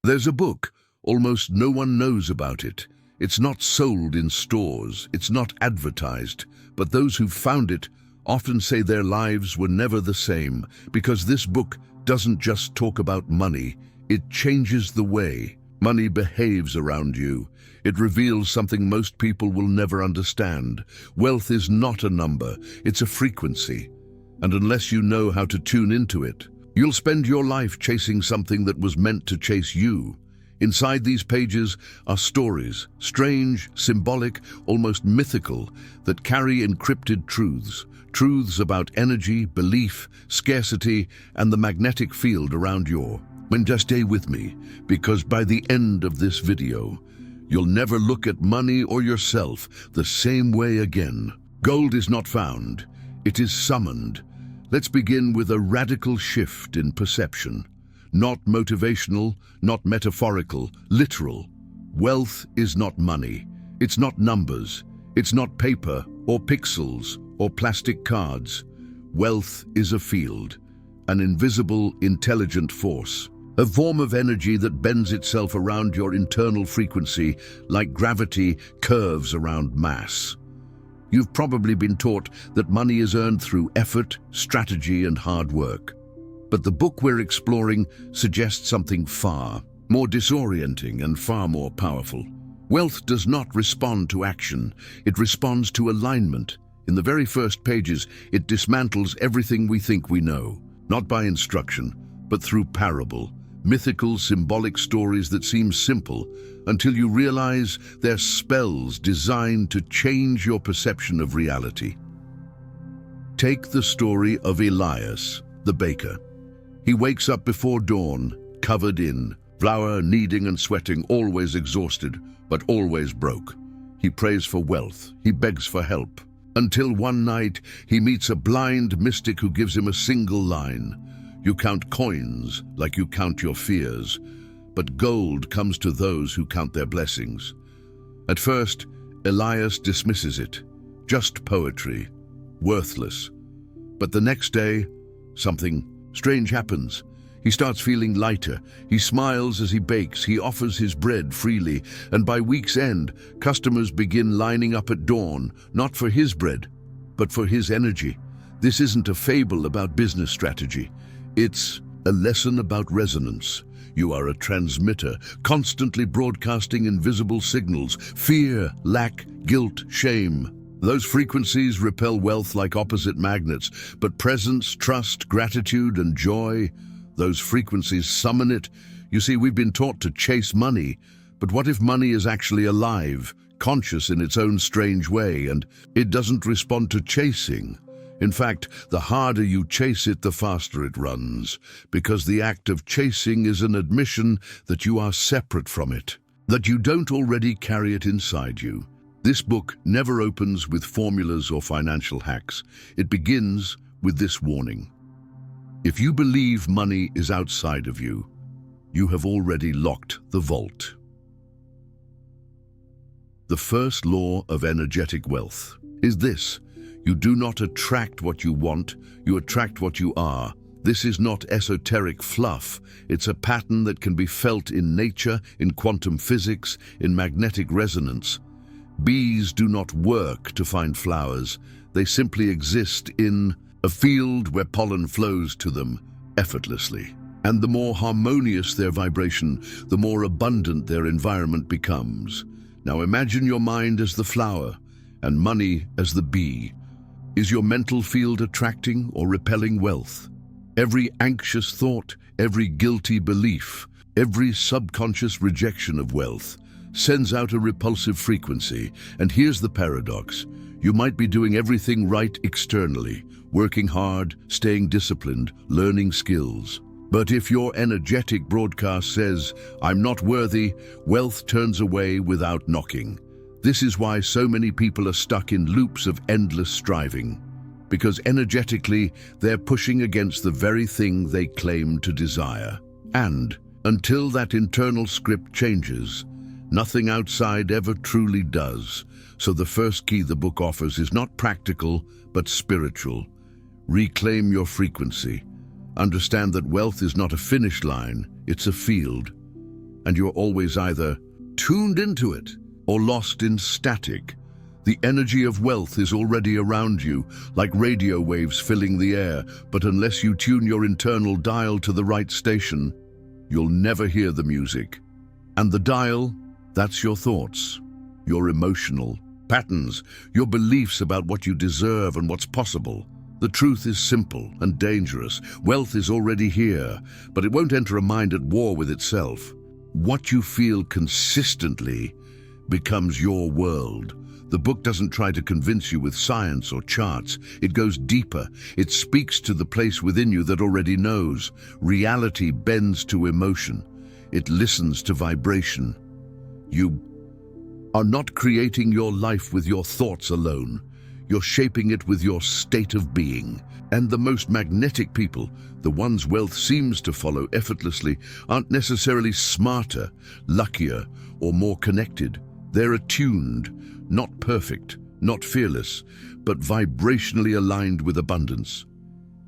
There's a book, almost no one knows about it. It's not sold in stores, it's not advertised, but those who've found it often say their lives were never the same, because this book doesn't just talk about money, it changes the way money behaves around you. It reveals something most people will never understand. Wealth is not a number, it's a frequency. And unless you know how to tune into it, you'll spend your life chasing something that was meant to chase you. Inside these pages are stories, strange, symbolic, almost mythical, that carry encrypted truths. Truths about energy, belief, scarcity, and the magnetic field around your. Just stay with me, because by the end of this video, you'll never look at money or yourself the same way again. Gold is not found, it is summoned. Let's begin with a radical shift in perception. Not motivational, not metaphorical, literal. Wealth is not money. It's not numbers. It's not paper or pixels or plastic cards. Wealth is a field, an invisible, intelligent force. A form of energy that bends itself around your internal frequency like gravity curves around mass. You've probably been taught that money is earned through effort, strategy, and hard work. But the book we're exploring suggests something far more disorienting and far more powerful. Wealth does not respond to action, it responds to alignment. In the very first pages, it dismantles everything we think we know, not by instruction, but through parable, mythical, symbolic stories that seem simple until you realize they're spells designed to change your perception of reality. Take the story of Elias, the baker. He wakes up before dawn, covered in flour, kneading and sweating, always exhausted, but always broke. He prays for wealth, he begs for help, until one night he meets a blind mystic who gives him a single line. You count coins like you count your fears, but gold comes to those who count their blessings. At first, Elias dismisses it. Just poetry, worthless. But the next day, something strange happens. He starts feeling lighter. He smiles as he bakes. He offers his bread freely. And by week's end, customers begin lining up at dawn, not for his bread, but for his energy. This isn't a fable about business strategy. It's a lesson about resonance. You are a transmitter, constantly broadcasting invisible signals: fear, lack, guilt, shame. Those frequencies repel wealth like opposite magnets, but presence, trust, gratitude, and joy, those frequencies summon it. You see, we've been taught to chase money, but what if money is actually alive, conscious in its own strange way, and it doesn't respond to chasing? In fact, the harder you chase it, the faster it runs, because the act of chasing is an admission that you are separate from it, that you don't already carry it inside you. This book never opens with formulas or financial hacks. It begins with this warning. If you believe money is outside of you, you have already locked the vault. The first law of energetic wealth is this: you do not attract what you want, you attract what you are. This is not esoteric fluff. It's a pattern that can be felt in nature, in quantum physics, in magnetic resonance. Bees do not work to find flowers. They simply exist in a field where pollen flows to them effortlessly. And the more harmonious their vibration, the more abundant their environment becomes. Now imagine your mind as the flower and money as the bee. Is your mental field attracting or repelling wealth? Every anxious thought, every guilty belief, every subconscious rejection of wealth sends out a repulsive frequency. And here's the paradox. You might be doing everything right externally, working hard, staying disciplined, learning skills. But if your energetic broadcast says, "I'm not worthy," wealth turns away without knocking. This is why so many people are stuck in loops of endless striving, because energetically they're pushing against the very thing they claim to desire. And until that internal script changes, nothing outside ever truly does. So the first key the book offers is not practical, but spiritual. Reclaim your frequency. Understand that wealth is not a finish line, it's a field. and you're always either tuned into it or lost in static. The energy of wealth is already around you, like radio waves filling the air, but unless you tune your internal dial to the right station, you'll never hear the music. And the dial, that's your thoughts, your emotional patterns, your beliefs about what you deserve and what's possible. The truth is simple and dangerous. Wealth is already here, but it won't enter a mind at war with itself. What you feel consistently becomes your world. The book doesn't try to convince you with science or charts. It goes deeper. It speaks to the place within you that already knows. Reality bends to emotion. It listens to vibration. You are not creating your life with your thoughts alone. You're shaping it with your state of being. And the most magnetic people, the ones wealth seems to follow effortlessly, aren't necessarily smarter, luckier, or more connected. They're attuned, not perfect, not fearless, but vibrationally aligned with abundance.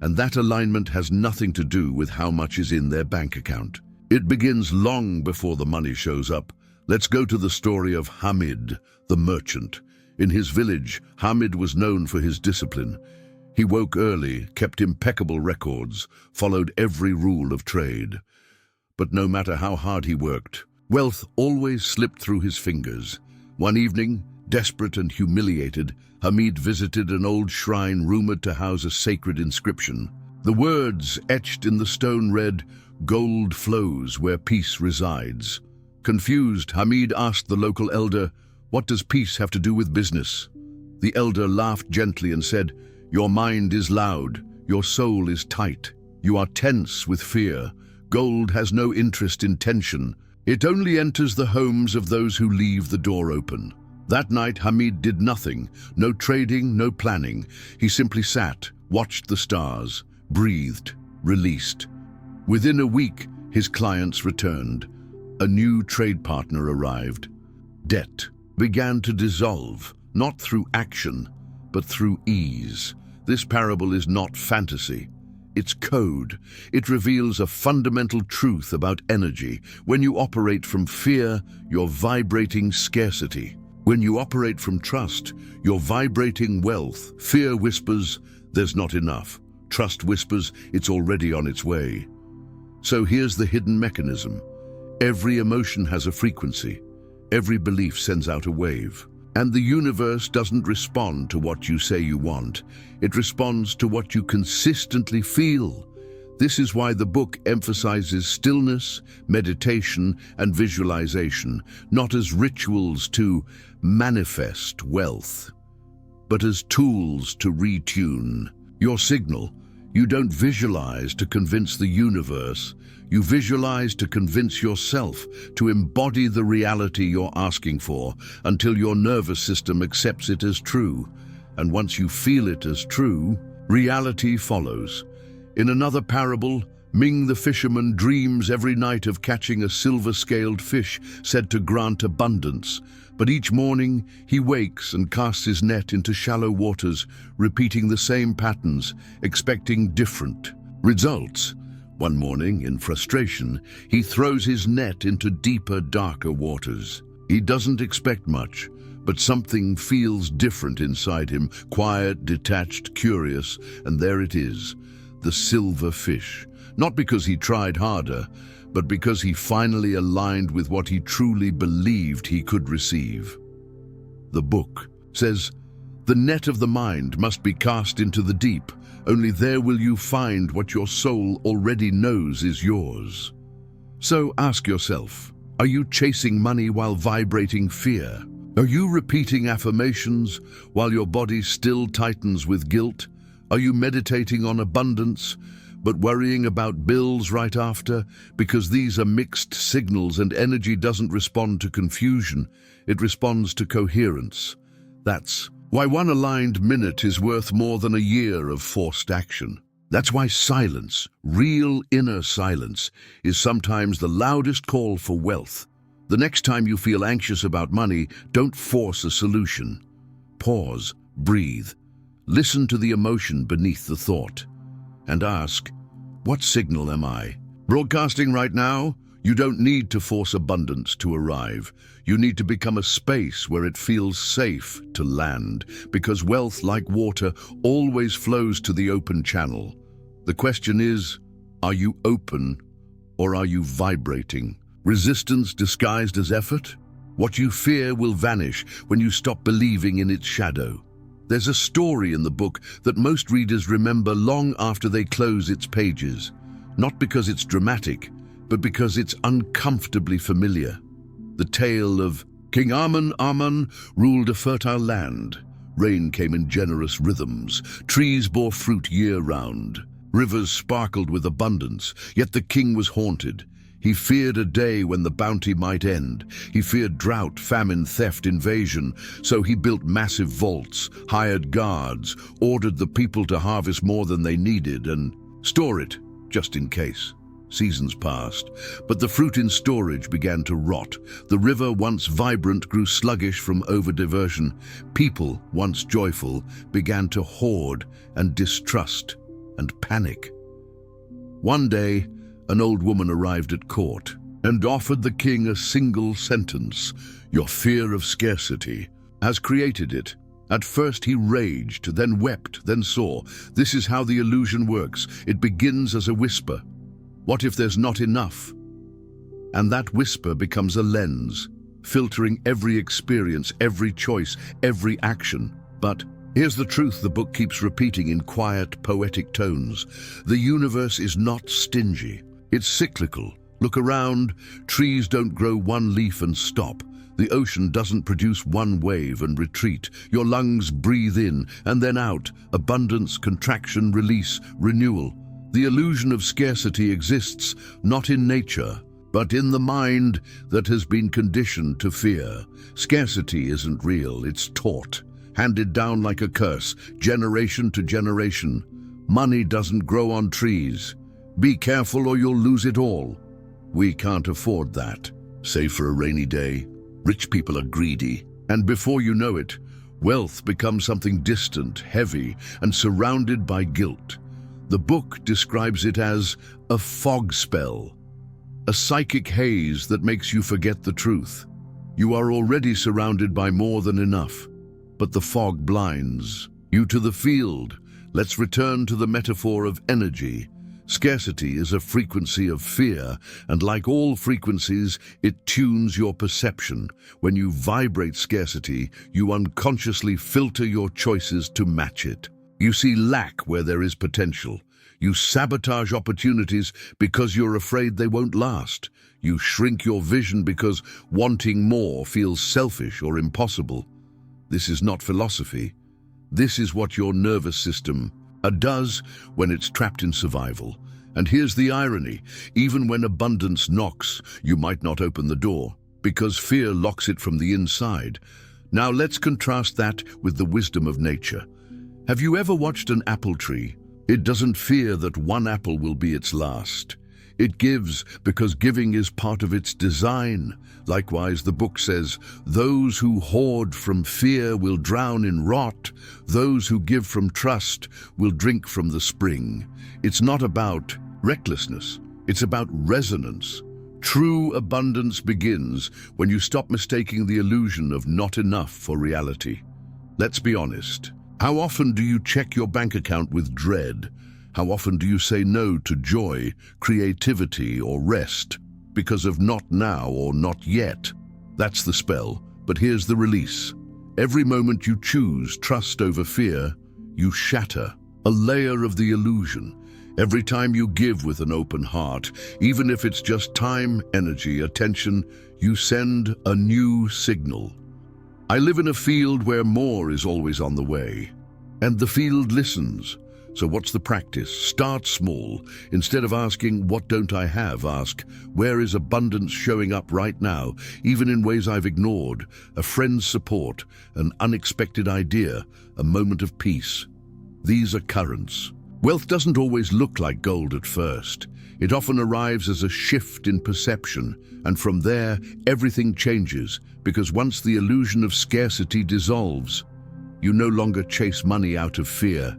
And that alignment has nothing to do with how much is in their bank account. It begins long before the money shows up. Let's go to the story of Hamid, the merchant. In his village, Hamid was known for his discipline. He woke early, kept impeccable records, followed every rule of trade. But no matter how hard he worked, wealth always slipped through his fingers. One evening, desperate and humiliated, Hamid visited an old shrine rumored to house a sacred inscription. The words etched in the stone read, "Gold flows where peace resides." Confused, Hamid asked the local elder, "What does peace have to do with business?" The elder laughed gently and said, "Your mind is loud, your soul is tight. You are tense with fear. Gold has no interest in tension. It only enters the homes of those who leave the door open." That night, Hamid did nothing, no trading, no planning. He simply sat, watched the stars, breathed, released. Within a week, his clients returned. A new trade partner arrived. Debt began to dissolve, not through action, but through ease. This parable is not fantasy. It's code. It reveals a fundamental truth about energy. When you operate from fear, you're vibrating scarcity. When you operate from trust, you're vibrating wealth. Fear whispers, "There's not enough." Trust whispers, "It's already on its way." So here's the hidden mechanism. Every emotion has a frequency. Every belief sends out a wave. And the universe doesn't respond to what you say you want. It responds to what you consistently feel. This is why the book emphasizes stillness, meditation, and visualization, not as rituals to manifest wealth, but as tools to retune your signal. You don't visualize to convince the universe. You visualize to convince yourself, to embody the reality you're asking for until your nervous system accepts it as true. And once you feel it as true, reality follows. In another parable, Ming the fisherman dreams every night of catching a silver-scaled fish said to grant abundance. But each morning, he wakes and casts his net into shallow waters, repeating the same patterns, expecting different results. One morning, in frustration, he throws his net into deeper, darker waters. He doesn't expect much, but something feels different inside him, quiet, detached, curious, and there it is, the silver fish. Not because he tried harder, but because he finally aligned with what he truly believed he could receive. The book says, "The net of the mind must be cast into the deep. Only there will you find what your soul already knows is yours." So ask yourself, are you chasing money while vibrating fear? Are you repeating affirmations while your body still tightens with guilt? Are you meditating on abundance, but worrying about bills right after? Because these are mixed signals and energy doesn't respond to confusion, it responds to coherence. That's why one aligned minute is worth more than a year of forced action. That's why silence, real inner silence, is sometimes the loudest call for wealth. The next time you feel anxious about money, don't force a solution. Pause, breathe, listen to the emotion beneath the thought, and ask, what signal am I broadcasting right now? You don't need to force abundance to arrive. You need to become a space where it feels safe to land, because wealth, like water, always flows to the open channel. The question is, are you open or are you vibrating? Resistance disguised as effort? What you fear will vanish when you stop believing in its shadow. There's a story in the book that most readers remember long after they close its pages, not because it's dramatic, but because it's uncomfortably familiar. The tale of King Amun ruled a fertile land. Rain came in generous rhythms. Trees bore fruit year-round. Rivers sparkled with abundance, yet the king was haunted. He feared a day when the bounty might end. He feared drought, famine, theft, invasion. So he built massive vaults, hired guards, ordered the people to harvest more than they needed, and store it, just in case. Seasons passed, but the fruit in storage began to rot. The river, once vibrant, grew sluggish from over-diversion. People, once joyful, began to hoard and distrust and panic. One day, an old woman arrived at court and offered the king a single sentence: "Your fear of scarcity has created it." At first he raged, then wept, then saw. This is how the illusion works. It begins as a whisper. What if there's not enough? And that whisper becomes a lens, filtering every experience, every choice, every action. But here's the truth the book keeps repeating in quiet, poetic tones. The universe is not stingy. It's cyclical. Look around. Trees don't grow one leaf and stop. The ocean doesn't produce one wave and retreat. Your lungs breathe in and then out. Abundance, contraction, release, renewal. The illusion of scarcity exists not in nature, but in the mind that has been conditioned to fear. Scarcity isn't real, it's taught, handed down like a curse, generation to generation. Money doesn't grow on trees. Be careful or you'll lose it all. We can't afford that. Save for a rainy day. Rich people are greedy, and before you know it, wealth becomes something distant, heavy, and surrounded by guilt. The book describes it as a fog spell, a psychic haze that makes you forget the truth. You are already surrounded by more than enough, but the fog blinds you to the field. Let's return to the metaphor of energy. Scarcity is a frequency of fear, and like all frequencies, it tunes your perception. When you vibrate scarcity, you unconsciously filter your choices to match it. You see lack where there is potential. You sabotage opportunities because you're afraid they won't last. You shrink your vision because wanting more feels selfish or impossible. This is not philosophy. This is what your nervous system does when it's trapped in survival. And here's the irony. Even when abundance knocks, you might not open the door because fear locks it from the inside. Now let's contrast that with the wisdom of nature. Have you ever watched an apple tree? It doesn't fear that one apple will be its last. It gives because giving is part of its design. Likewise, the book says, those who hoard from fear will drown in rot. Those who give from trust will drink from the spring. It's not about recklessness. It's about resonance. True abundance begins when you stop mistaking the illusion of not enough for reality. Let's be honest. How often do you check your bank account with dread? How often do you say no to joy, creativity, or rest because of not now or not yet? That's the spell, but here's the release. Every moment you choose trust over fear, you shatter a layer of the illusion. Every time you give with an open heart, even if it's just time, energy, attention, you send a new signal. I live in a field where more is always on the way, and the field listens. So what's the practice? Start small. Instead of asking, what don't I have? Ask, where is abundance showing up right now, even in ways I've ignored? A friend's support, an unexpected idea, a moment of peace. These are currents. Wealth doesn't always look like gold at first. It often arrives as a shift in perception, and from there, everything changes, because once the illusion of scarcity dissolves, you no longer chase money out of fear.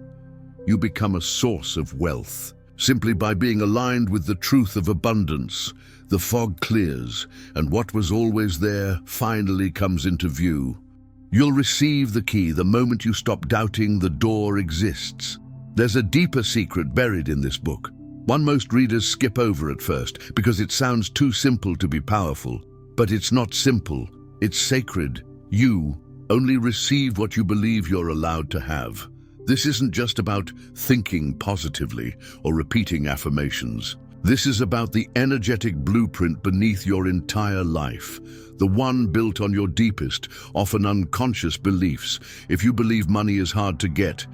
You become a source of wealth, simply by being aligned with the truth of abundance. The fog clears, and what was always there finally comes into view. You'll receive the key the moment you stop doubting the door exists. There's a deeper secret buried in this book, one most readers skip over at first because it sounds too simple to be powerful. But it's not simple, it's sacred. You only receive what you believe you're allowed to have. This isn't just about thinking positively or repeating affirmations. This is about the energetic blueprint beneath your entire life, the one built on your deepest, often unconscious beliefs. If you believe money is hard to get,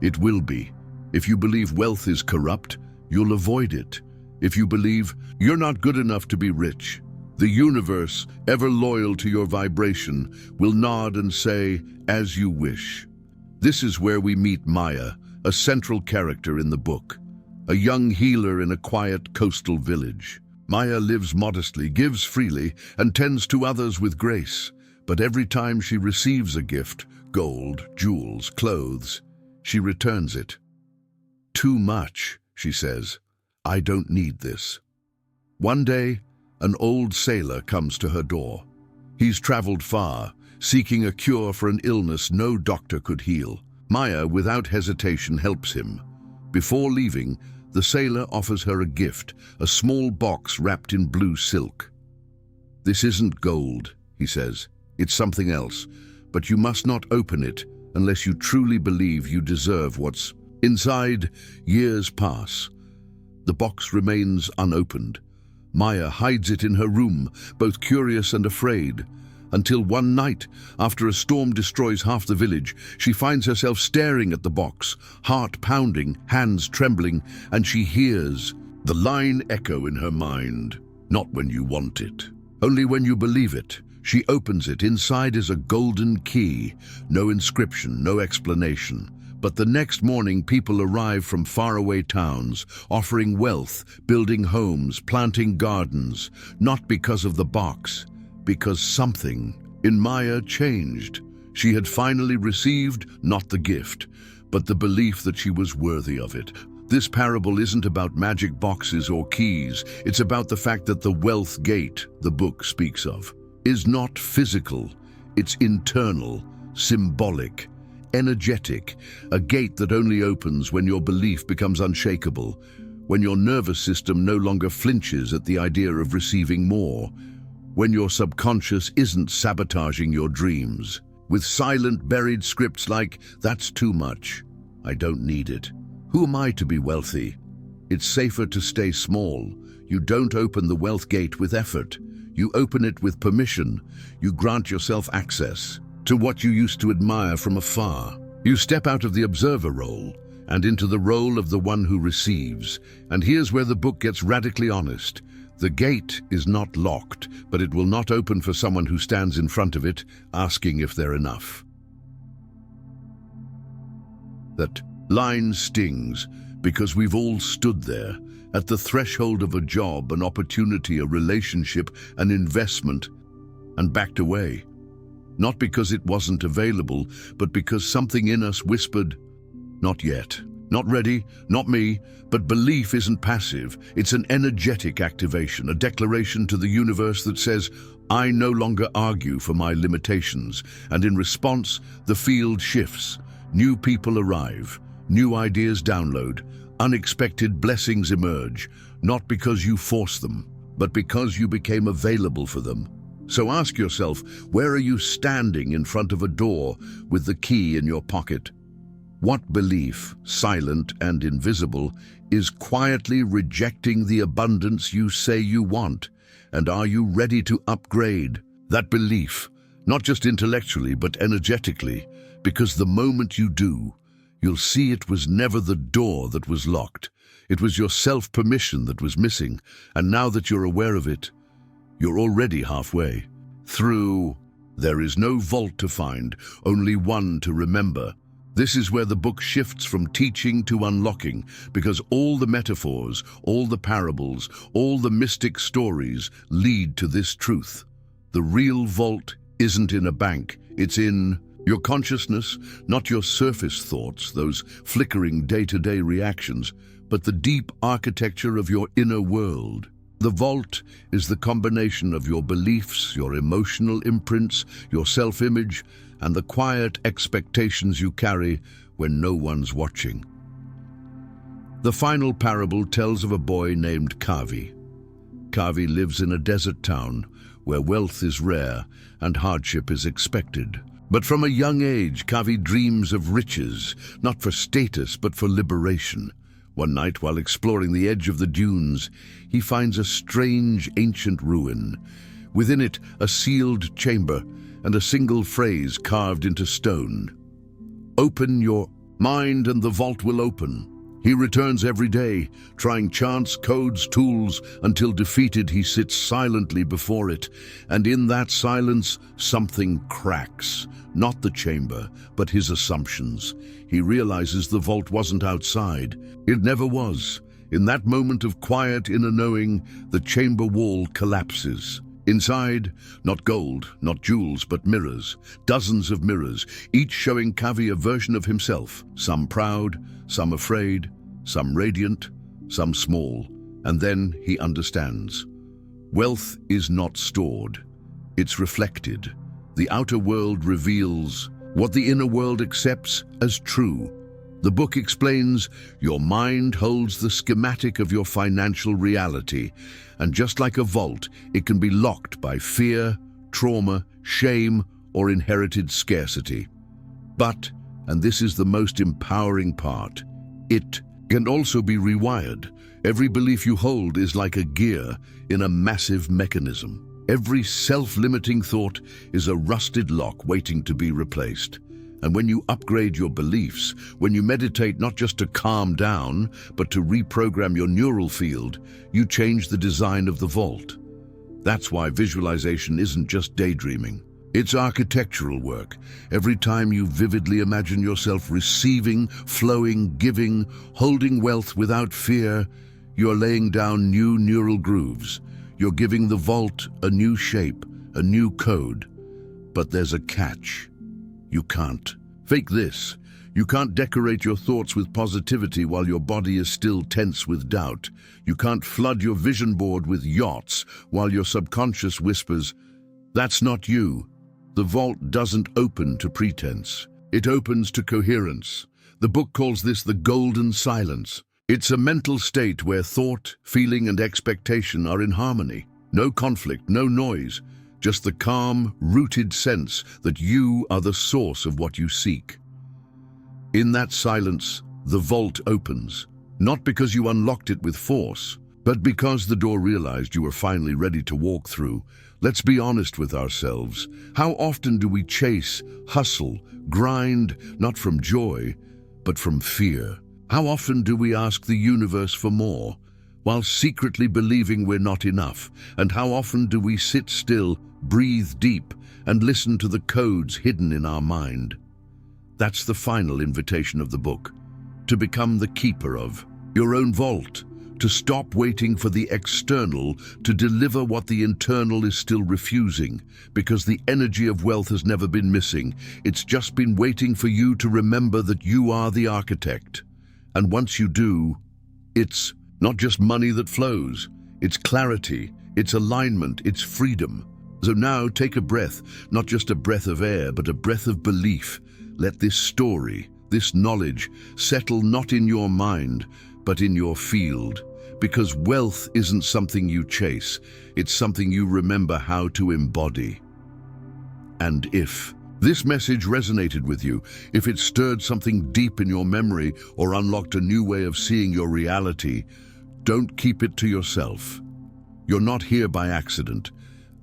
it will be. If you believe wealth is corrupt, you'll avoid it. If you believe you're not good enough to be rich, the universe, ever loyal to your vibration, will nod and say, "As you wish." This is where we meet Maya, a central character in the book. A young healer in a quiet coastal village. Maya lives modestly, gives freely, and tends to others with grace. But every time she receives a gift, gold, jewels, clothes, she returns it. "Too much," she says. "I don't need this." One day, an old sailor comes to her door. He's traveled far, seeking a cure for an illness no doctor could heal. Maya, without hesitation, helps him. Before leaving, the sailor offers her a gift, a small box wrapped in blue silk. "This isn't gold," he says. "It's something else, but you must not open it unless you truly believe you deserve what's inside." Years pass. The box remains unopened. Maya hides it in her room, both curious and afraid, until one night, after a storm destroys half the village, she finds herself staring at the box, heart pounding, hands trembling, and she hears the line echo in her mind. "Not when you want it, only when you believe it." She opens it. Inside is a golden key. No inscription, no explanation. But the next morning, people arrive from faraway towns, offering wealth, building homes, planting gardens, not because of the box, because something in Maya changed. She had finally received not the gift, but the belief that she was worthy of it. This parable isn't about magic boxes or keys. It's about the fact that the wealth gate the book speaks of is not physical. It's internal, symbolic, energetic, a gate that only opens when your belief becomes unshakable, when your nervous system no longer flinches at the idea of receiving more, when your subconscious isn't sabotaging your dreams with silent, buried scripts like, "That's too much. I don't need it. Who am I to be wealthy? It's safer to stay small." You don't open the wealth gate with effort. You open it with permission. You grant yourself access to what you used to admire from afar. You step out of the observer role and into the role of the one who receives. And here's where the book gets radically honest. The gate is not locked, but it will not open for someone who stands in front of it, asking if they're enough. That line stings, because we've all stood there, at the threshold of a job, an opportunity, a relationship, an investment, and backed away. Not because it wasn't available, but because something in us whispered, "Not yet. Not ready, not me." But belief isn't passive. It's an energetic activation, a declaration to the universe that says, "I no longer argue for my limitations." And in response, the field shifts. New people arrive. New ideas download. Unexpected blessings emerge, not because you forced them, but because you became available for them. So ask yourself, where are you standing in front of a door with the key in your pocket? What belief, silent and invisible, is quietly rejecting the abundance you say you want? And are you ready to upgrade that belief, not just intellectually, but energetically? Because the moment you do, you'll see it was never the door that was locked. It was your self-permission that was missing. And now that you're aware of it, you're already halfway through. There is no vault to find, only one to remember. This is where the book shifts from teaching to unlocking, because all the metaphors, all the parables, all the mystic stories lead to this truth. The real vault isn't in a bank, it's in your consciousness, not your surface thoughts, those flickering day-to-day reactions, but the deep architecture of your inner world. The vault is the combination of your beliefs, your emotional imprints, your self-image, and the quiet expectations you carry when no one's watching. The final parable tells of a boy named Kavi. Kavi lives in a desert town where wealth is rare and hardship is expected. But from a young age, Kavi dreams of riches, not for status but for liberation. One night, while exploring the edge of the dunes, he finds a strange ancient ruin. Within it, a sealed chamber and a single phrase carved into stone. "Open your mind and the vault will open." He returns every day, trying chants, codes, tools, until defeated he sits silently before it. And in that silence, something cracks. Not the chamber, but his assumptions. He realizes the vault wasn't outside. It never was. In that moment of quiet inner knowing, the chamber wall collapses. Inside, not gold, not jewels, but mirrors. Dozens of mirrors, each showing Kavi a version of himself. Some proud, some afraid, some radiant, some small. And then he understands. Wealth is not stored. It's reflected. The outer world reveals what the inner world accepts as true. The book explains your mind holds the schematic of your financial reality, and just like a vault, it can be locked by fear, trauma, shame, or inherited scarcity. But, and this is the most empowering part, it can also be rewired. Every belief you hold is like a gear in a massive mechanism. Every self-limiting thought is a rusted lock waiting to be replaced. And when you upgrade your beliefs, when you meditate not just to calm down, but to reprogram your neural field, you change the design of the vault. That's why visualization isn't just daydreaming. It's architectural work. Every time you vividly imagine yourself receiving, flowing, giving, holding wealth without fear, you're laying down new neural grooves. You're giving the vault a new shape, a new code. But there's a catch. You can't fake this. You can't decorate your thoughts with positivity while your body is still tense with doubt. You can't flood your vision board with yachts while your subconscious whispers, "That's not you." The vault doesn't open to pretense. It opens to coherence. The book calls this the golden silence. It's a mental state where thought, feeling, and expectation are in harmony. No conflict, no noise. Just the calm, rooted sense that you are the source of what you seek. In that silence, the vault opens, not because you unlocked it with force, but because the door realized you were finally ready to walk through. Let's be honest with ourselves. How often do we chase, hustle, grind, not from joy, but from fear? How often do we ask the universe for more, while secretly believing we're not enough? And how often do we sit still, breathe deep, and listen to the codes hidden in our mind? That's the final invitation of the book, to become the keeper of your own vault, to stop waiting for the external to deliver what the internal is still refusing, because the energy of wealth has never been missing. It's just been waiting for you to remember that you are the architect. And once you do, it's not just money that flows, it's clarity, it's alignment, it's freedom. So now take a breath, not just a breath of air, but a breath of belief. Let this story, this knowledge, settle not in your mind, but in your field. Because wealth isn't something you chase, it's something you remember how to embody. And if this message resonated with you, if it stirred something deep in your memory or unlocked a new way of seeing your reality, don't keep it to yourself. You're not here by accident.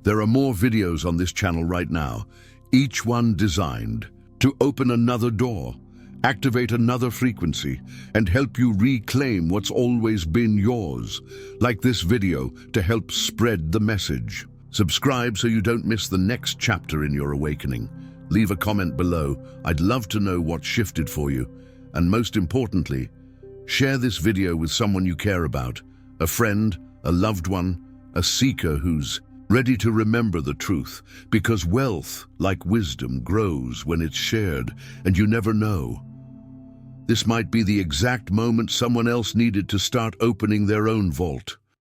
There are more videos on this channel right now, each one designed to open another door, activate another frequency, and help you reclaim what's always been yours, like this video to help spread the message. Subscribe so you don't miss the next chapter in your awakening. Leave a comment below. I'd love to know what shifted for you. And most importantly, share this video with someone you care about, a friend, a loved one, a seeker who's ready to remember the truth, because wealth, like wisdom, grows when it's shared, and you never know. This might be the exact moment someone else needed to start opening their own vault.